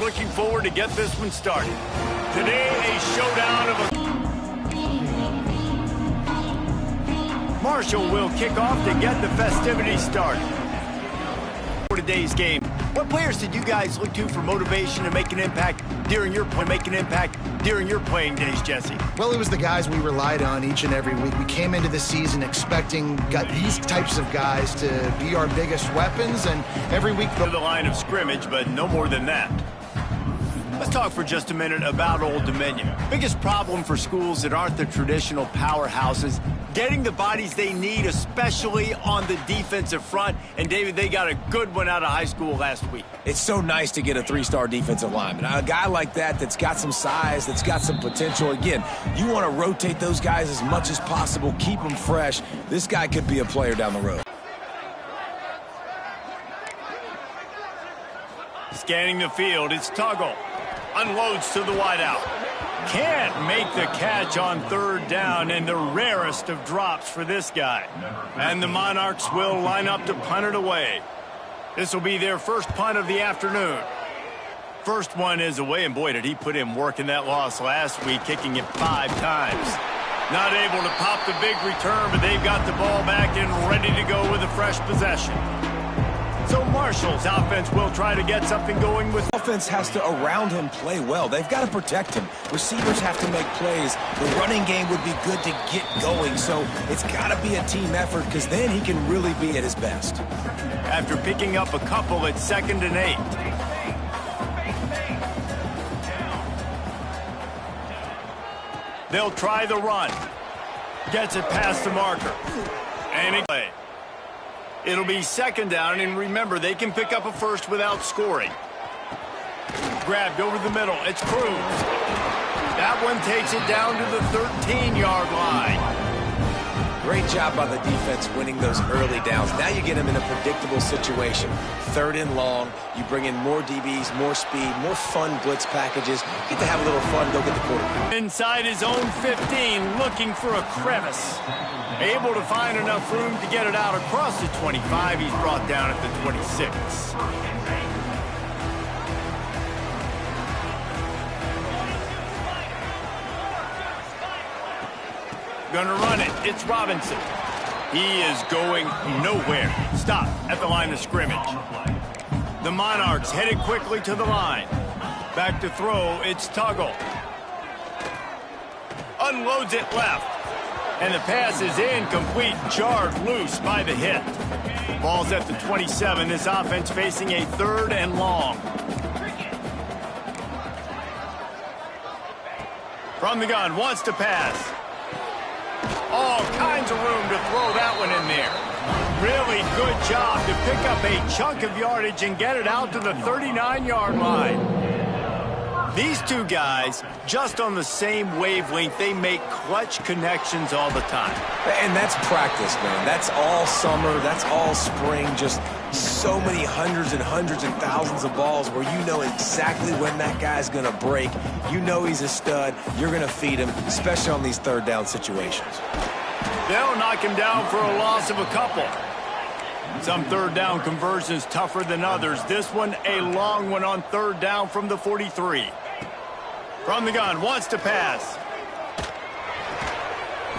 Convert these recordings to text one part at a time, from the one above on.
looking forward to get this one started. Today, a showdown of Marshall will kick off to get the festivities started. For today's game, what players did you guys look to for motivation to make an impact during your playing days, Jesse? Well, it was the guys we relied on each and every week. We came into the season expecting these types of guys to be our biggest weapons, and every week to the line of scrimmage, but no more than that. Let's talk for just a minute about Old Dominion. Biggest problem for schools that aren't the traditional powerhouses, getting the bodies they need, especially on the defensive front. And, David, they got a good one out of high school last week. It's so nice to get a three-star defensive lineman. A guy like that's got some size, that's got some potential. Again, you want to rotate those guys as much as possible, keep them fresh. This guy could be a player down the road. Scanning the field, it's Tuggle. Unloads to the wideout. Can't make the catch on third down, and the rarest of drops for this guy. And the Monarchs will line up to punt it away. This will be their first punt of the afternoon. First one is away, and boy, did he put in work in that loss last week, kicking it 5 times. Not able to pop the big return, but they've got the ball back and ready to go with a fresh possession. So Marshall's offense will try to get something going with... Offense has to, around him, play well. They've got to protect him. Receivers have to make plays. The running game would be good to get going, so it's got to be a team effort because then he can really be at his best. After picking up a couple at 2nd and 8. They'll try the run. Gets it past the marker. And it... It'll be 2nd down, and remember, they can pick up a first without scoring. Grabbed over the middle. It's Cruz. That one takes it down to the 13-yard line. Great job by the defense winning those early downs. Now you get them in a predictable situation. 3rd and long. You bring in more DBs, more speed, more fun blitz packages. Get to have a little fun, go get the quarterback. Inside his own 15, looking for a crevice. Able to find enough room to get it out across the 25. He's brought down at the 26. Gonna run it. It's Robinson. He is going nowhere. Stop at the line of scrimmage. The Monarchs headed quickly to the line. Back to throw. It's Tuggle. Unloads it left. And the pass is incomplete, jarred loose by the hit. Ball's at the 27. This offense facing a 3rd and long. From the gun, wants to pass. All kinds of room to throw that one in there. Really good job to pick up a chunk of yardage and get it out to the 39-yard line. These two guys, just on the same wavelength, they make clutch connections all the time. And that's practice, man. That's all summer. That's all spring. Just so many hundreds and thousands of balls where you know exactly when that guy's going to break. You know he's a stud. You're going to feed him, especially on these 3rd down situations. They'll knock him down for a loss of a couple. Some 3rd down conversions tougher than others. This one, a long one on 3rd down from the 43. From the gun, wants to pass.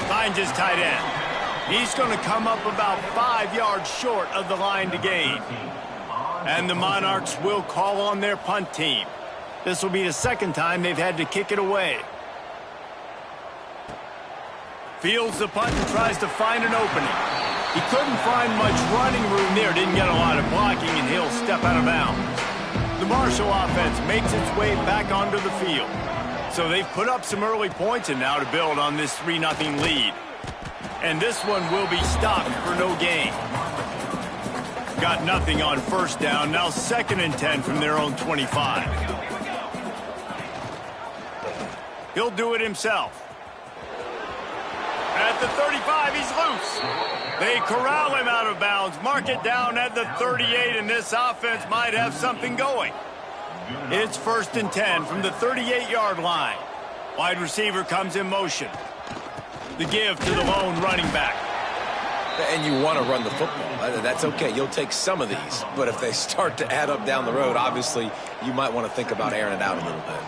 Finds his tight end. He's going to come up about 5 yards short of the line to gain. And the Monarchs will call on their punt team. This will be the 2nd time they've had to kick it away. Fields the punt and tries to find an opening. He couldn't find much running room there. Didn't get a lot of blocking, and he'll step out of bounds. The Marshall offense makes its way back onto the field. So they've put up some early points, and now to build on this 3-0 lead. And this one will be stopped for no gain. Got nothing on 1st down. Now 2nd and 10 from their own 25. He'll do it himself. At the 35, he's loose. They corral him out of bounds. Mark it down at the 38, and this offense might have something going. It's 1st and 10 from the 38-yard line. Wide receiver comes in motion. The give to the lone running back. And you want to run the football. That's okay. You'll take some of these. But if they start to add up down the road, obviously, you might want to think about airing it out a little bit.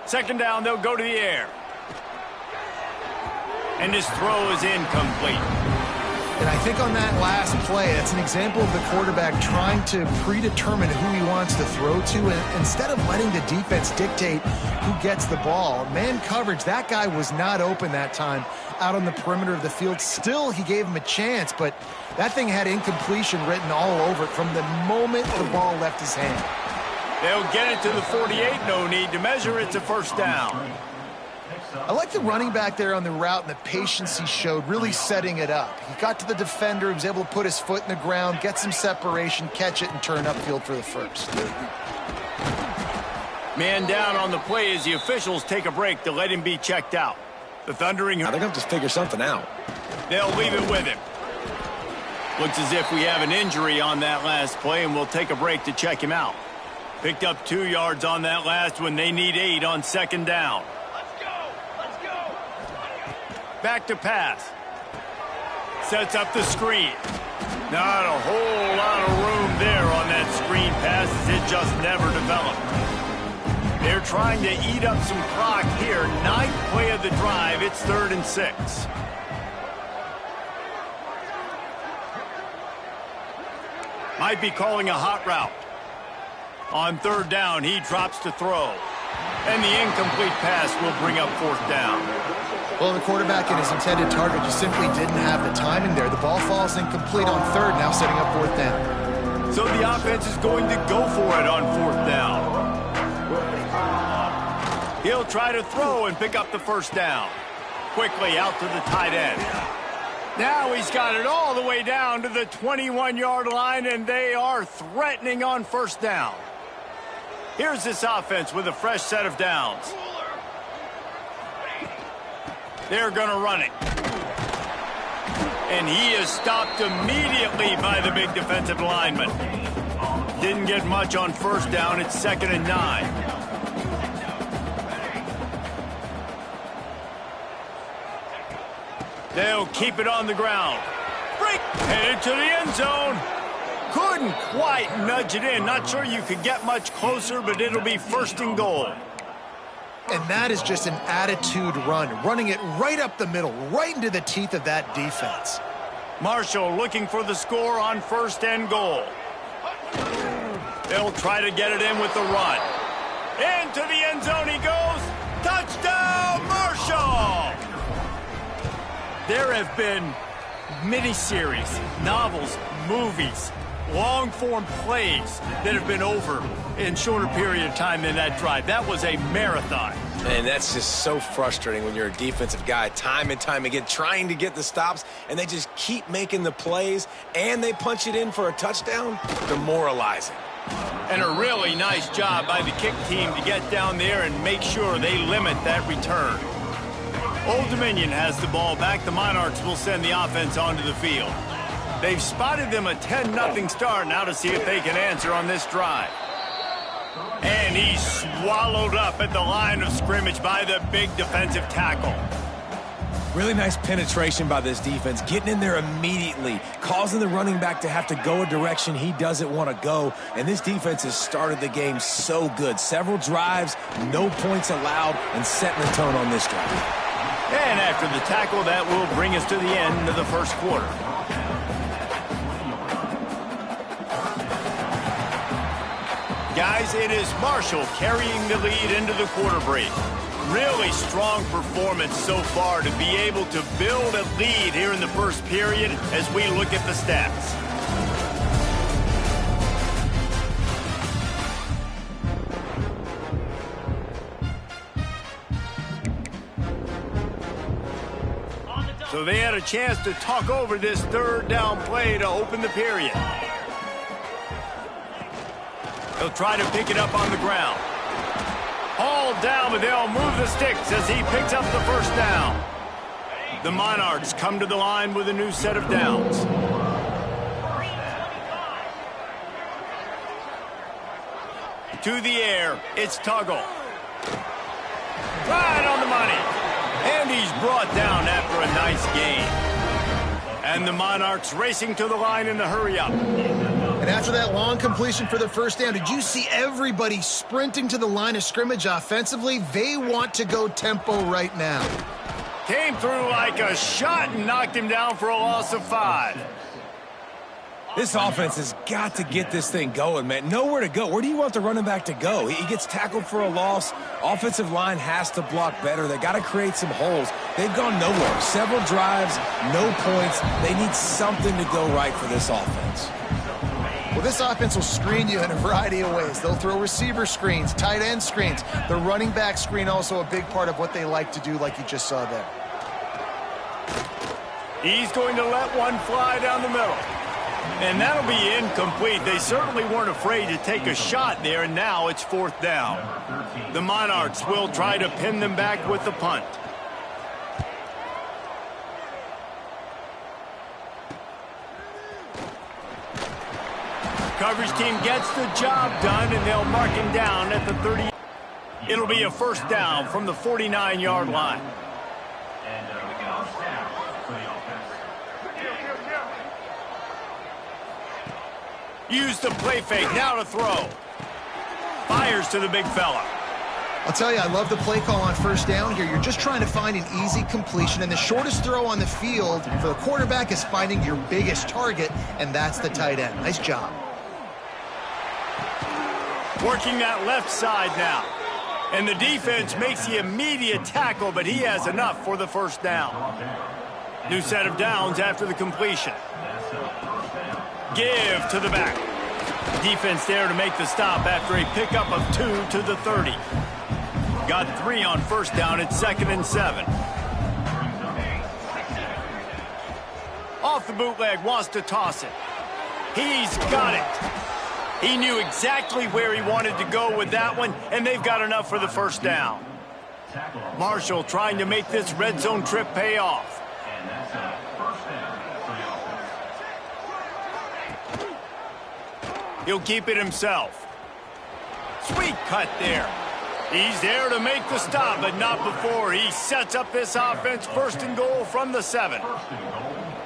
Second down, they'll go to the air. And his throw is incomplete. And I think on that last play, that's an example of the quarterback trying to predetermine who he wants to throw to, and instead of letting the defense dictate who gets the ball. Man coverage, that guy was not open that time out on the perimeter of the field. Still, he gave him a chance, but that thing had incompletion written all over it from the moment the ball left his hand. They'll get it to the 48, no need to measure. It's a first down. I like the running back there on the route and the patience he showed, really setting it up. He got to the defender, he was able to put his foot in the ground, get some separation, catch it, and turn upfield for the first. Man down on the play as the officials take a break to let him be checked out. The Thundering... Now they're going to have to figure something out. They'll leave it with him. Looks as if we have an injury on that last play, and we'll take a break to check him out. Picked up 2 yards on that last one. They need 8 on second down. Back to pass. Sets up the screen. Not a whole lot of room there on that screen pass as it just never developed. They're trying to eat up some clock here. 9th play of the drive. It's 3rd and 6. Might be calling a hot route. On 3rd down, he drops to throw. And the incomplete pass will bring up 4th down. Well, the quarterback and his intended target just simply didn't have the timing there. The ball falls incomplete on 3rd, now setting up 4th down. So the offense is going to go for it on 4th down. He'll try to throw and pick up the first down. Quickly out to the tight end. Now he's got it all the way down to the 21-yard line, and they are threatening on 1st down. Here's this offense with a fresh set of downs. They're going to run it. And he is stopped immediately by the big defensive lineman. Didn't get much on 1st down. It's 2nd and 9. They'll keep it on the ground. Break, headed to the end zone. Couldn't quite nudge it in. Not sure you could get much closer, but it'll be 1st and goal. And that is just an attitude run, running it right up the middle, right into the teeth of that defense. Marshall looking for the score on 1st and goal. They'll try to get it in with the run. Into the end zone he goes. Touchdown, Marshall! There have been miniseries, novels, movies, long-form plays that have been over in shorter period of time than that drive. That was a marathon. And that's just so frustrating when you're a defensive guy, time and time again, trying to get the stops, and they just keep making the plays, and they punch it in for a touchdown. Demoralizing. And a really nice job by the kick team to get down there and make sure they limit that return. Old Dominion has the ball back. The Monarchs will send the offense onto the field. They've spotted them a 10-0 start now to see if they can answer on this drive. And he's swallowed up at the line of scrimmage by the big defensive tackle. Really nice penetration by this defense, getting in there immediately, causing the running back to have to go a direction he doesn't want to go. And this defense has started the game so good. Several drives, no points allowed, and setting the tone on this drive. And after the tackle, that will bring us to the end of the 1st quarter. Guys, it is Marshall carrying the lead into the quarter break. Really strong performance so far to be able to build a lead here in the 1st period as we look at the stats. So they had a chance to talk over this 3rd down play to open the period. He'll try to pick it up on the ground. Hauled down, but they'll move the sticks as he picks up the 1st down. The Monarchs come to the line with a new set of downs. To the air, it's Tuggle. Right on the money. And he's brought down after a nice gain. And the Monarchs racing to the line in the hurry-up. And after that long completion for the first down, did you see everybody sprinting to the line of scrimmage offensively? They want to go tempo right now. Came through like a shot and knocked him down for a loss of 5. This offense has got to get this thing going, man. Nowhere to go. Where do you want the running back to go? He gets tackled for a loss. Offensive line has to block better. They got to create some holes. They've gone nowhere. Several drives, no points. They need something to go right for this offense. Well, this offense will screen you in a variety of ways. They'll throw receiver screens, tight end screens. The running back screen also a big part of what they like to do, like you just saw there. He's going to let one fly down the middle. And that'll be incomplete. They certainly weren't afraid to take a shot there, and now it's 4th down. The Monarchs will try to pin them back with the punt. Coverage team gets the job done, and they'll mark him down at the 30. It'll be a first down from the 49-yard line. Use the play fake, now to throw. Fires to the big fella. I'll tell you, I love the play call on first down here. You're just trying to find an easy completion, and the shortest throw on the field for the quarterback is finding your biggest target, and that's the tight end. Nice job. Working that left side now. And the defense makes the immediate tackle, but he has enough for the first down. New set of downs after the completion. Give to the back. Defense there to make the stop after a pickup of 2 to the 30. Got 3 on first down at 2nd and 7. Off the bootleg, wants to toss it. He's got it. He knew exactly where he wanted to go with that one, and they've got enough for the first down. Marshall trying to make this red zone trip pay off. He'll keep it himself. Sweet cut there. He's there to make the stop, but not before he sets up this offense. 1st and goal from the 7.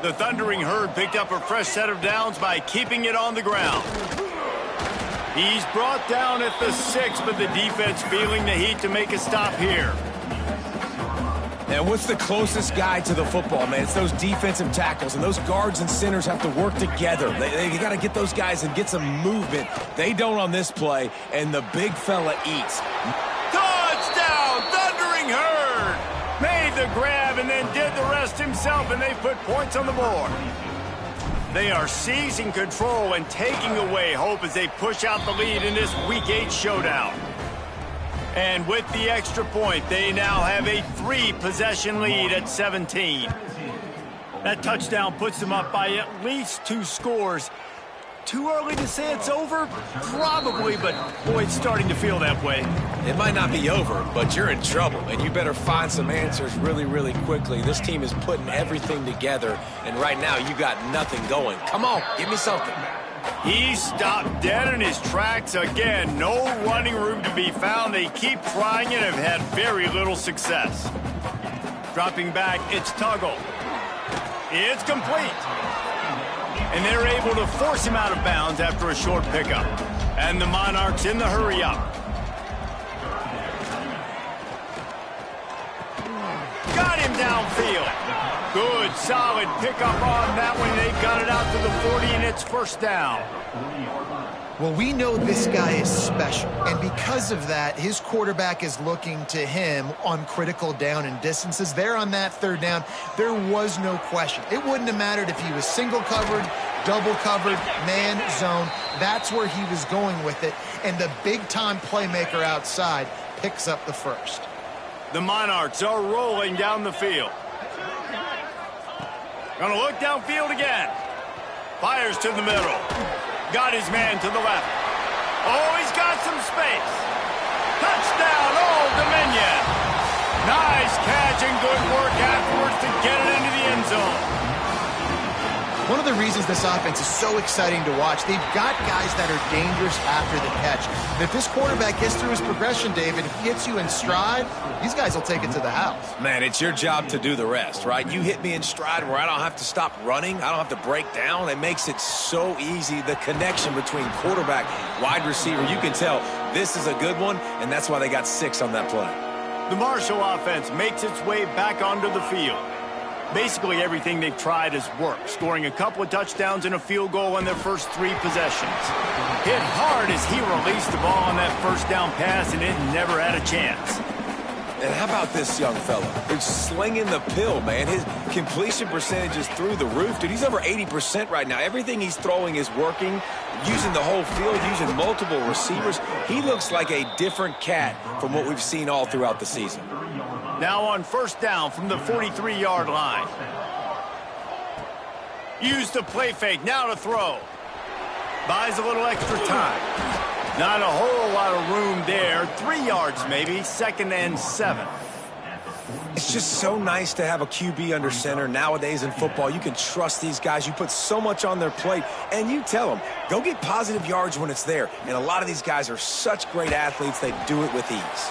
The Thundering Herd picked up a fresh set of downs by keeping it on the ground. He's brought down at the 6, but the defense feeling the heat to make a stop here. And what's the closest guy to the football, man? It's those defensive tackles, and those guards and centers have to work together. They got to get those guys and get some movement. They don't on this play, and the big fella eats. Touchdown, Thundering Herd! Made the grab and then did the rest himself, and they put points on the board. They are seizing control and taking away hope as they push out the lead in this Week 8 showdown. And with the extra point, they now have a 3-possession lead at 17. That touchdown puts them up by at least 2 scores. Too early to say it's over? Probably, but boy, it's starting to feel that way. It might not be over, but you're in trouble, and you better find some answers really, really quickly. This team is putting everything together, and right now you got nothing going. Come on, give me something. He stopped dead in his tracks again. No running room to be found. They keep trying and have had very little success. Dropping back, it's Tuggle. It's complete. And they're able to force him out of bounds after a short pickup. And the Monarchs in the hurry-up. Got him downfield. Good, solid pickup on that one. They've got it out to the 40, and it's first down. Well, we know this guy is special, and because of that, his quarterback is looking to him on critical down and distances. There on that 3rd down, there was no question. It wouldn't have mattered if he was single covered, double covered, man, zone. That's where he was going with it, and the big-time playmaker outside picks up the first. The Monarchs are rolling down the field. Gonna look downfield again. Fires to the middle. Got his man to the left. Oh, he's got some space. Touchdown, Old Dominion. Nice catch and good work afterwards to get it into the end zone. one of the reasons this offense is so exciting to watch. They've got guys that are dangerous after the catch. And if this quarterback gets through his progression, David, if he hits you in stride, these guys will take it to the house. Man, it's your job to do the rest, right? You hit me in stride where I don't have to stop running. I don't have to break down. It makes it so easy. The connection between quarterback, wide receiver, you can tell this is a good one, and that's why they got 6 on that play. The Marshall offense makes its way back onto the field. Basically everything they've tried has worked, scoring a couple of touchdowns and a field goal on their first 3 possessions. Hit hard as he released the ball on that first down pass, and it never had a chance. And how about this young fella? He's slinging the pill, man. His completion percentage is through the roof. Dude, he's over 80% right now. Everything he's throwing is working, using the whole field, using multiple receivers. He looks like a different cat from what we've seen all throughout the season. Now on first down from the 43-yard line. Use the play fake, now to throw. Buys a little extra time. Not a whole lot of room there. 3 yards maybe, 2nd and 7. It's just so nice to have a QB under center. Nowadays in football, you can trust these guys. You put so much on their plate, and you tell them, go get positive yards when it's there. And a lot of these guys are such great athletes, they do it with ease.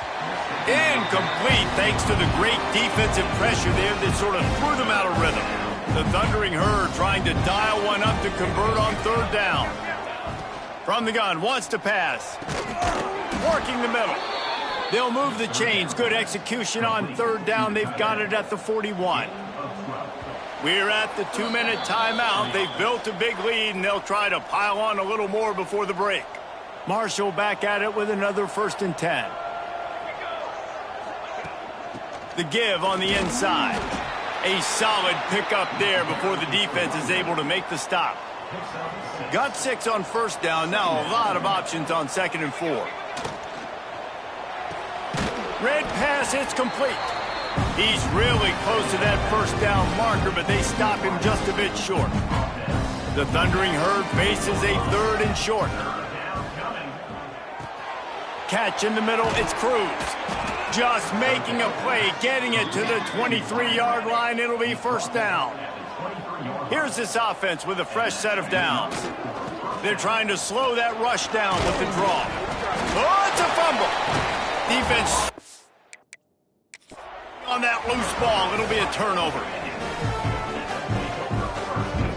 Incomplete, thanks to the great defensive pressure there that sort of threw them out of rhythm. The Thundering Herd trying to dial one up to convert on 3rd down. From the gun, wants to pass. Working the middle. They'll move the chains. Good execution on 3rd down. They've got it at the 41. We're at the 2-minute timeout. They've built a big lead, and they'll try to pile on a little more before the break. Marshall back at it with another 1st and 10. The give on the inside. A solid pickup there before the defense is able to make the stop. Got 6 on 1st down. Now a lot of options on 2nd and 4. Red pass, it's complete. He's really close to that 1st down marker, but they stop him just a bit short. The Thundering Herd faces a 3rd and short. Catch in the middle, it's Cruz. Just making a play, getting it to the 23-yard line. It'll be 1st down. Here's this offense with a fresh set of downs. They're trying to slow that rush down with the draw. Oh, it's a fumble. Defense on that loose ball. It'll be a turnover.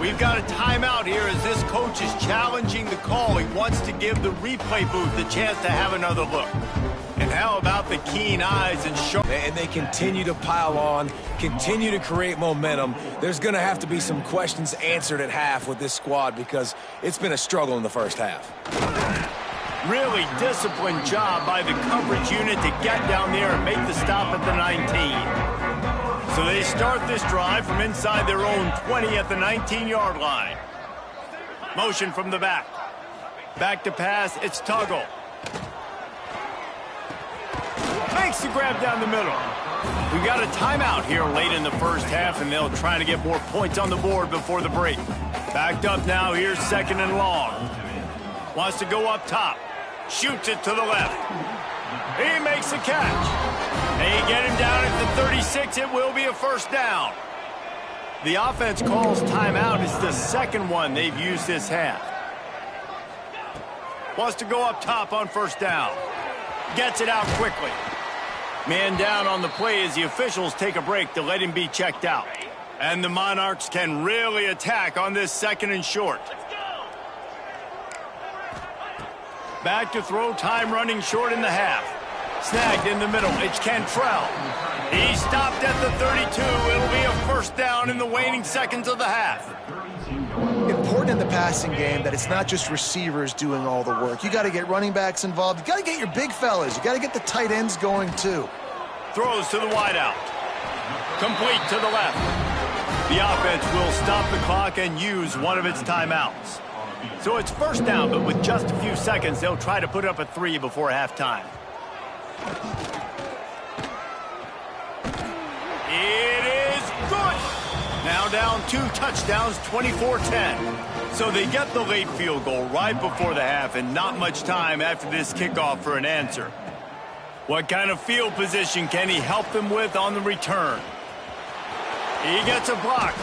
We've got a timeout here as this coach is challenging the call. He wants to give the replay booth the chance to have another look. And how about the keen eyes and sharp... And they continue to pile on, continue to create momentum. There's going to have to be some questions answered at half with this squad because it's been a struggle in the first half. Really disciplined job by the coverage unit to get down there and make the stop at the 19. So they start this drive from inside their own 20 at the 19-yard line. Motion from the back. Back to pass, it's Tuggle. Makes the grab down the middle. We got a timeout here late in the first half, and they'll try to get more points on the board before the break. Backed up now, here's 2nd and long. Wants to go up top. Shoots it to the left. He makes the catch. They get him down at the 36. It will be a 1st down. The offense calls timeout. It's the 2nd one they've used this half. Wants to go up top on 1st down. Gets it out quickly. Man down on the play as the officials take a break to let him be checked out. And the Monarchs can really attack on this 2nd and short. Back to throw, time running short in the half. Snagged in the middle, it's Cantrell. He stopped at the 32. It'll be a 1st down in the waning seconds of the half. Important in the passing game that it's not just receivers doing all the work. You got to get running backs involved. You got to get your big fellas. You got to get the tight ends going too. Throws to the wideout. Complete to the left. The offense will stop the clock and use one of its timeouts. So it's 1st down, but with just a few seconds, they'll try to put up a 3 before halftime. It is good. Now down 2 touchdowns, 24-10. So they get the late field goal right before the half and not much time after this kickoff for an answer. What kind of field position can he help them with on the return? He gets a block.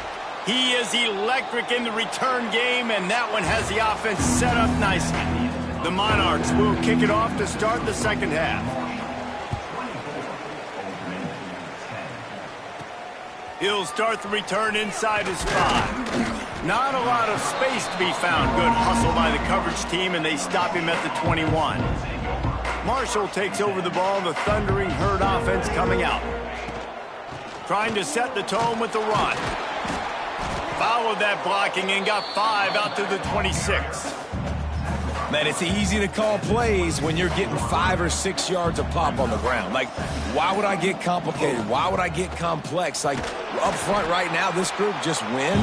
He is electric in the return game, and that one has the offense set up nicely. The Monarchs will kick it off to start the second half. He'll start the return inside his 5. Not a lot of space to be found. Good hustle by the coverage team, and they stop him at the 21. Marshall takes over the ball, the thundering herd offense coming out. Trying to set the tone with the run. Followed that blocking and got 5 out to the 26. Man, it's easy to call plays when you're getting 5 or 6 yards of pop on the ground. Like, why would I get complicated? Why would I get complex? Like, up front right now, this group just win,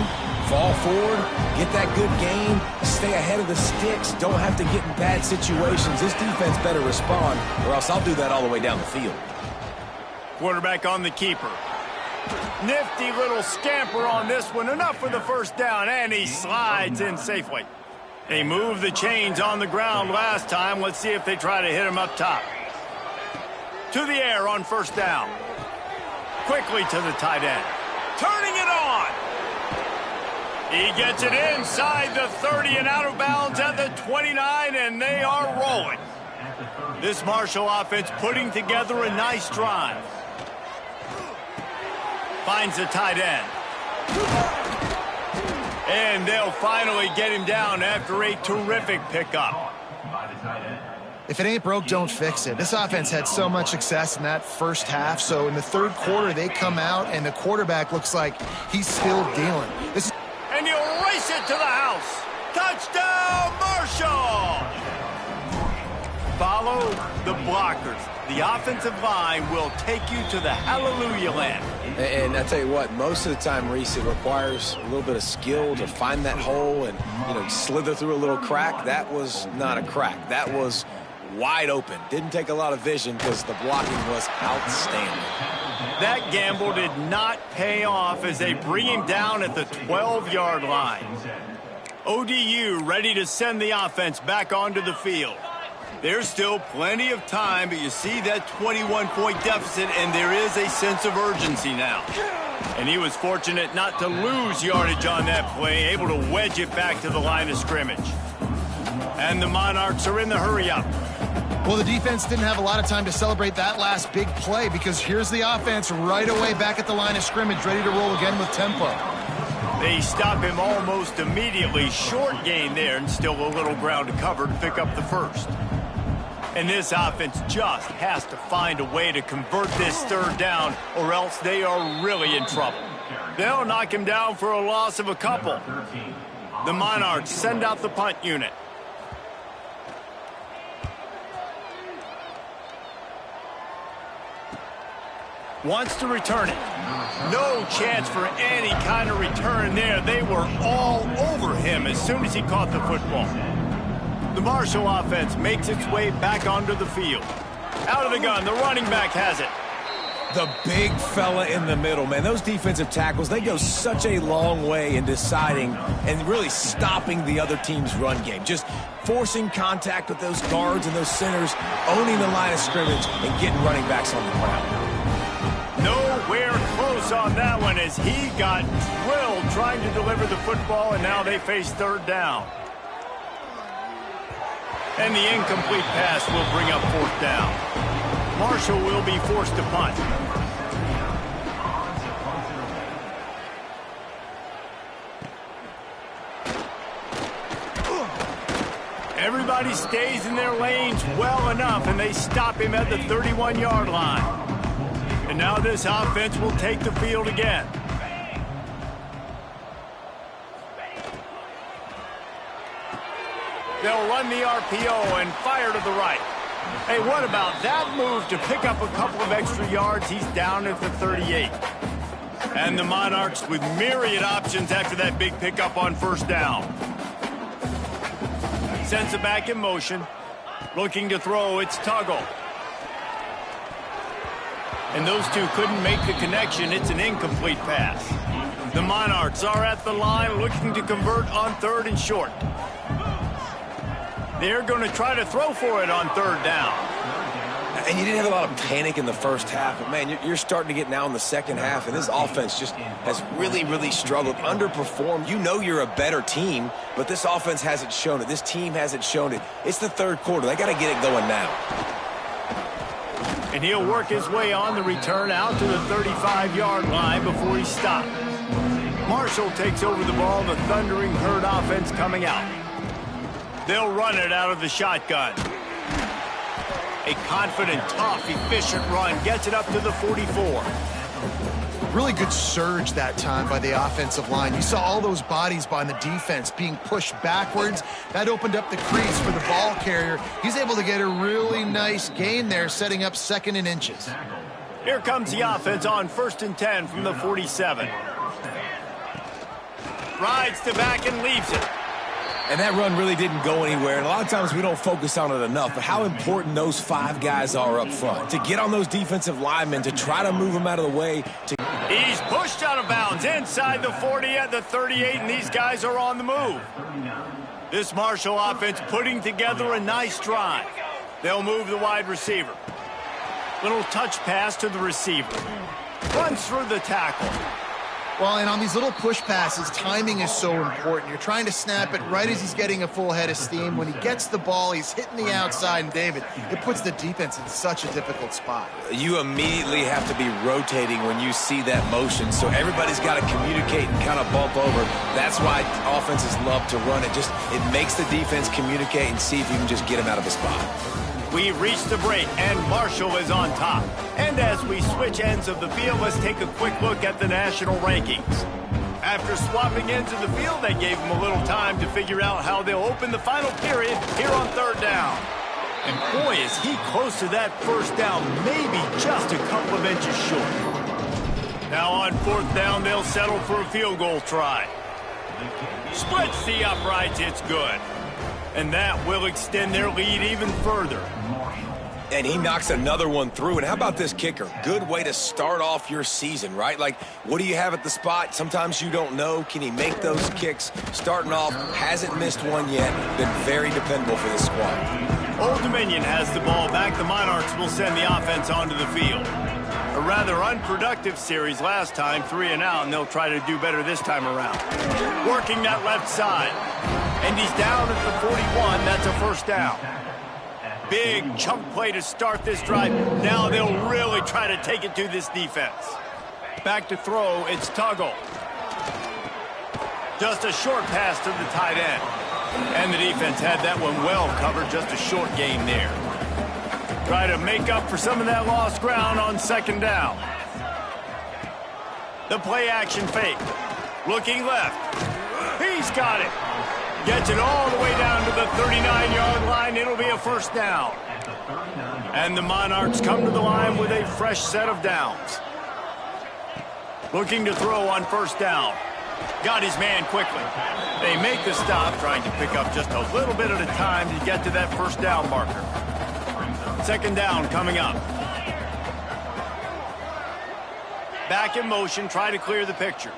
fall forward, get that good gain, stay ahead of the sticks, don't have to get in bad situations. This defense better respond, or else I'll do that all the way down the field. Quarterback on the keeper. Nifty little scamper on this one. Enough for the first down, and he slides in safely. They moved the chains on the ground last time. Let's see if they try to hit him up top. To the air on first down. Quickly to the tight end. Turning it on. He gets it inside the 30 and out of bounds at the 29, and they are rolling. This Marshall offense putting together a nice drive. Finds the tight end. And they'll finally get him down after a terrific pickup. If it ain't broke, don't fix it. This offense had so much success in that first half, so in the third quarter they come out and the quarterback looks like he's still dealing. And he'll race it to the house. Touchdown, Marshall! Follow the blockers. The offensive line will take you to the hallelujah land. And I tell you what, most of the time, Reese, it requires a little bit of skill to find that hole and, slither through a little crack. That was not a crack. That was wide open. Didn't take a lot of vision because the blocking was outstanding. That gamble did not pay off as they bring him down at the 12-yard line. ODU ready to send the offense back onto the field. There's still plenty of time, but you see that 21-point deficit, and there is a sense of urgency now. And he was fortunate not to lose yardage on that play, able to wedge it back to the line of scrimmage. And the Monarchs are in the hurry-up. Well, the defense didn't have a lot of time to celebrate that last big play because here's the offense right away back at the line of scrimmage, ready to roll again with tempo. They stop him almost immediately. Short gain there, and still a little ground to cover to pick up the first. And this offense just has to find a way to convert this third down, or else they are really in trouble. They'll knock him down for a loss of a couple. The Monarchs send out the punt unit. Wants to return it. No chance for any kind of return there. They were all over him as soon as he caught the football. The Marshall offense makes its way back onto the field. Out of the gun, the running back has it. The big fella in the middle, man. Those defensive tackles, they go such a long way in deciding and really stopping the other team's run game. Just forcing contact with those guards and those centers, owning the line of scrimmage, and getting running backs on the ground. Nowhere close on that one as he got drilled trying to deliver the football, and now they face third down. And the incomplete pass will bring up fourth down. Marshall will be forced to punt. Everybody stays in their lanes well enough, and they stop him at the 31-yard line. And now this offense will take the field again. They'll run the RPO and fire to the right. Hey, what about that move to pick up a couple of extra yards? He's down at the 38. And the Monarchs with myriad options after that big pickup on first down. Sends it back in motion. Looking to throw, it's Tuggle. And those two couldn't make the connection. It's an incomplete pass. The Monarchs are at the line looking to convert on third and short. They're going to try to throw for it on third down. And you didn't have a lot of panic in the first half, but, man, you're starting to get now in the second half, and this offense just has really, really struggled, underperformed. You know you're a better team, but this offense hasn't shown it. This team hasn't shown it. It's the third quarter. They got to get it going now. And he'll work his way on the return out to the 35-yard line before he stopped. Marshall takes over the ball, the Thundering Herd offense coming out. They'll run it out of the shotgun. A confident, tough, efficient run gets it up to the 44. Really good surge that time by the offensive line. You saw all those bodies by the defense being pushed backwards. That opened up the crease for the ball carrier. He's able to get a really nice gain there, setting up 2nd and inches. Here comes the offense on 1st and 10 from the 47. Rides to back and leaves it. And that run really didn't go anywhere. And a lot of times we don't focus on it enough, but how important those 5 guys are up front. To get on those defensive linemen, to try to move them out of the way. He's pushed out of bounds inside the 40 at the 38, and these guys are on the move. This Marshall offense putting together a nice drive. They'll move the wide receiver. Little touch pass to the receiver. Runs through the tackle. Well, and on these little push passes, timing is so important. You're trying to snap it right as he's getting a full head of steam. When he gets the ball, he's hitting the outside, and David, it puts the defense in such a difficult spot. You immediately have to be rotating when you see that motion, so everybody's got to communicate and kind of bump over. That's why offenses love to run it. It makes the defense communicate and see if you can just get him out of a spot. We reach the break, and Marshall is on top. And as we switch ends of the field, let's take a quick look at the national rankings. After swapping ends of the field, they gave them a little time to figure out how they'll open the final period here on 3rd down. And boy, is he close to that 1st down, maybe just a couple of inches short. Now on 4th down, they'll settle for a field goal try. Splits the uprights, it's good. And that will extend their lead even further. And he knocks another one through. And how about this kicker? Good way to start off your season, right? Like, what do you have at the spot? Sometimes you don't know. Can he make those kicks? Starting off, hasn't missed one yet. Been very dependable for this squad. Old Dominion has the ball back. The Monarchs will send the offense onto the field. A rather unproductive series last time, 3 and out, and they'll try to do better this time around. Working that left side. And he's down at the 41. That's a 1st down. Big chunk play to start this drive. Now they'll really try to take it to this defense. Back to throw, it's Tuggle. Just a short pass to the tight end. And the defense had that one well covered, just a short gain there. Try to make up for some of that lost ground on 2nd down. The play action fake. Looking left. He's got it. Gets it all the way down to the 39-yard line. It'll be a 1st down. And the Monarchs come to the line with a fresh set of downs. Looking to throw on 1st down. Got his man quickly. They make the stop, trying to pick up just a little bit at a time to get to that 1st down marker. 2nd down coming up. Back in motion, try to clear the picture.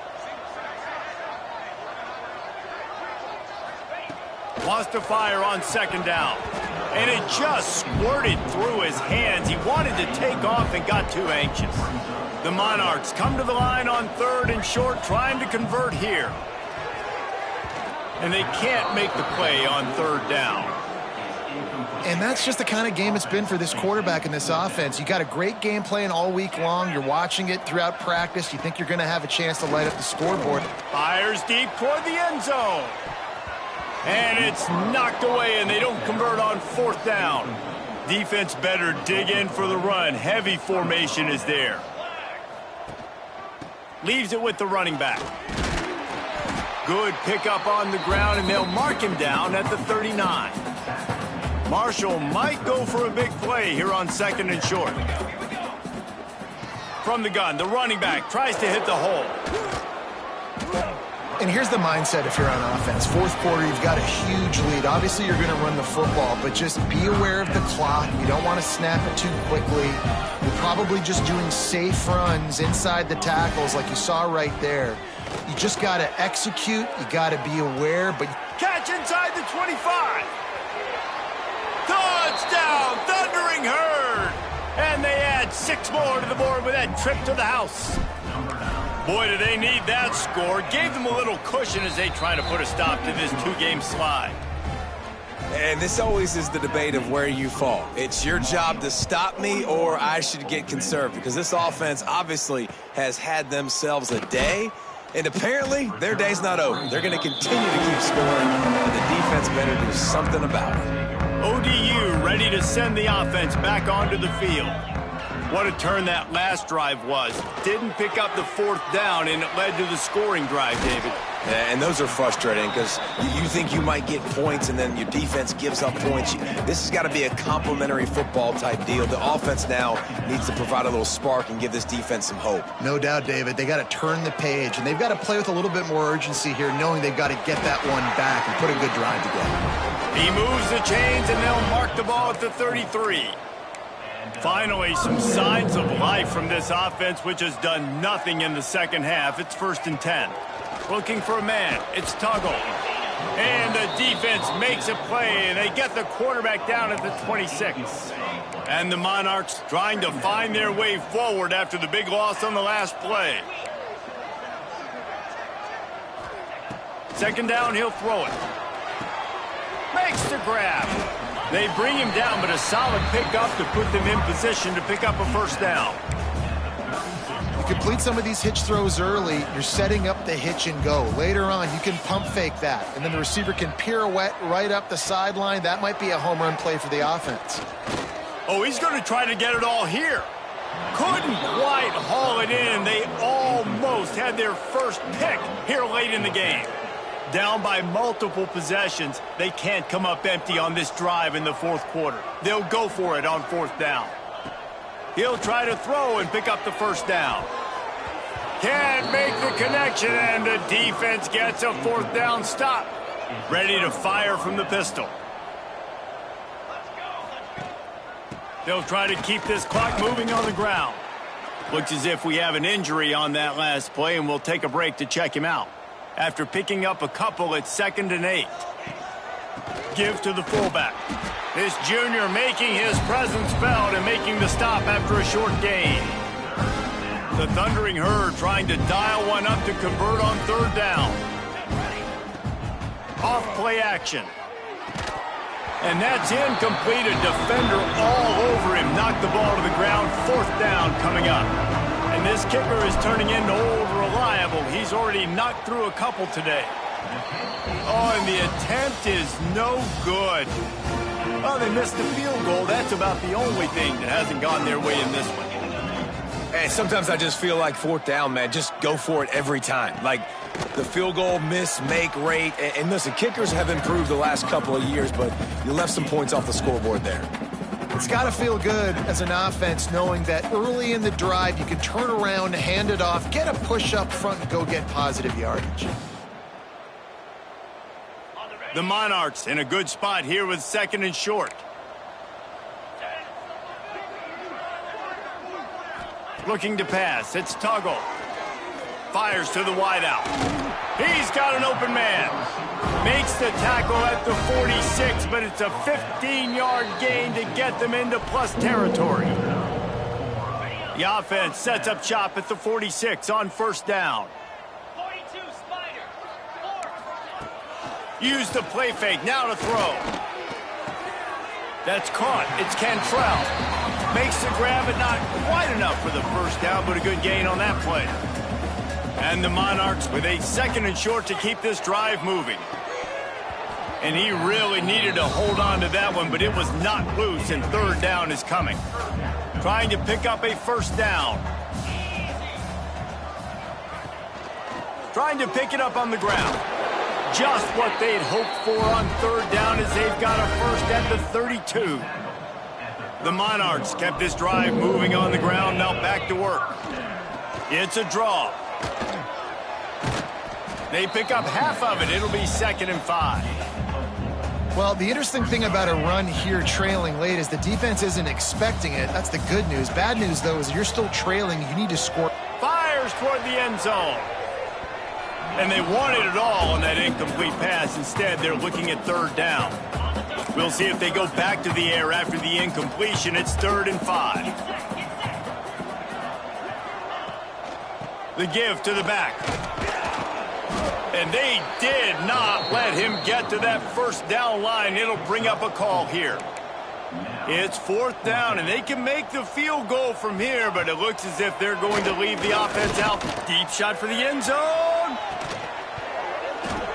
Wants to fire on 2nd down. And it just squirted through his hands. He wanted to take off and got too anxious. The Monarchs come to the line on 3rd and short, trying to convert here. And they can't make the play on 3rd down. And that's just the kind of game it's been for this quarterback in this offense. You got a great game plan all week long. You're watching it throughout practice. You think you're going to have a chance to light up the scoreboard. Fires deep toward the end zone. And it's knocked away, and they don't convert on 4th down. Defense better dig in for the run. Heavy formation is there. Leaves it with the running back. Good pickup on the ground, and they'll mark him down at the 39. Marshall might go for a big play here on 2nd and short. From the gun, the running back tries to hit the hole. And here's the mindset if you're on offense. 4th quarter, you've got a huge lead. Obviously, you're going to run the football, but just be aware of the clock. You don't want to snap it too quickly. You're probably just doing safe runs inside the tackles like you saw right there. You just got to execute. You got to be aware. But catch inside the 25. Touchdown, Thundering Herd. And they add 6 more to the board with that trip to the house. Boy, do they need that score. Gave them a little cushion as they try to put a stop to this 2-game slide. And this always is the debate of where you fall. It's your job to stop me, or I should get conservative, because this offense obviously has had themselves a day, and apparently their day's not over. They're going to continue to keep scoring, and the defense better do something about it. ODU ready to send the offense back onto the field. What a turn that last drive was. Didn't pick up the 4th down, and it led to the scoring drive, David. Yeah, and those are frustrating because you think you might get points, and then your defense gives up points. This has got to be a complementary football type deal. The offense now needs to provide a little spark and give this defense some hope. No doubt, David. They got to turn the page, and they've got to play with a little bit more urgency here, knowing they've got to get that one back and put a good drive together. He moves the chains, and they'll mark the ball at the 33. Finally, some signs of life from this offense, which has done nothing in the second half. It's 1st and 10. Looking for a man. It's Tuggle. And the defense makes a play, and they get the quarterback down at the 26. And the Monarchs trying to find their way forward after the big loss on the last play. 2nd down, he'll throw it. Makes the grab. They bring him down, but a solid pickup to put them in position to pick up a 1st down. You complete some of these hitch throws early, you're setting up the hitch and go. Later on, you can pump fake that, and then the receiver can pirouette right up the sideline. That might be a home run play for the offense. Oh, he's going to try to get it all here. Couldn't quite haul it in. They almost had their first pick here late in the game. Down by multiple possessions, they can't come up empty on this drive in the 4th quarter. They'll go for it on 4th down. He'll try to throw and pick up the 1st down. Can't make the connection, and the defense gets a 4th down stop. Ready to fire from the pistol. They'll try to keep this clock moving on the ground. Looks as if we have an injury on that last play, and we'll take a break to check him out. After picking up a couple, it's 2nd and 8. Give to the fullback. This junior making his presence felt and making the stop after a short gain. The Thundering Herd trying to dial one up to convert on 3rd down. Off play action. And that's incomplete. A defender all over him. Knocked the ball to the ground. 4th down coming up. And this kicker is turning into old reliable. He's already knocked through a couple today. Oh, and the attempt is no good. Oh, they missed the field goal. That's about the only thing that hasn't gone their way in this one. Hey, sometimes I just feel like 4th down, man. Just go for it every time. Like the field goal miss-make rate. And listen, kickers have improved the last couple of years, but you left some points off the scoreboard there. It's got to feel good as an offense knowing that early in the drive you can turn around, hand it off, get a push up front, and go get positive yardage. The Monarchs in a good spot here with 2nd and short. Looking to pass. It's Tuggle. Fires to the wideout. He's got an open man. Makes the tackle at the 46, but it's a 15-yard gain to get them into plus territory. The offense sets up shop at the 46 on 1st down. Use the play fake, now to throw. That's caught. It's Cantrell. Makes the grab, but not quite enough for the 1st down, but a good gain on that play. And the Monarchs with a 2nd and short to keep this drive moving. And he really needed to hold on to that one, but it was not loose, and 3rd down is coming. Trying to pick up a 1st down. Trying to pick it up on the ground. Just what they'd hoped for on 3rd down as they've got a 1st at the 32. The Monarchs kept this drive moving on the ground, now back to work. It's a draw. They pick up half of it. It'll be 2nd and 5. Well, the interesting thing about a run here trailing late is the defense isn't expecting it. That's the good news. Bad news, though, is you're still trailing. You need to score. Fires toward the end zone. And they wanted it all on that incomplete pass. Instead, they're looking at 3rd down. We'll see if they go back to the air after the incompletion. It's 3rd and 5. The give to the back. And they did not let him get to that first down line. It'll bring up a call here. It's 4th down, and they can make the field goal from here, but it looks as if they're going to leave the offense out. Deep shot for the end zone.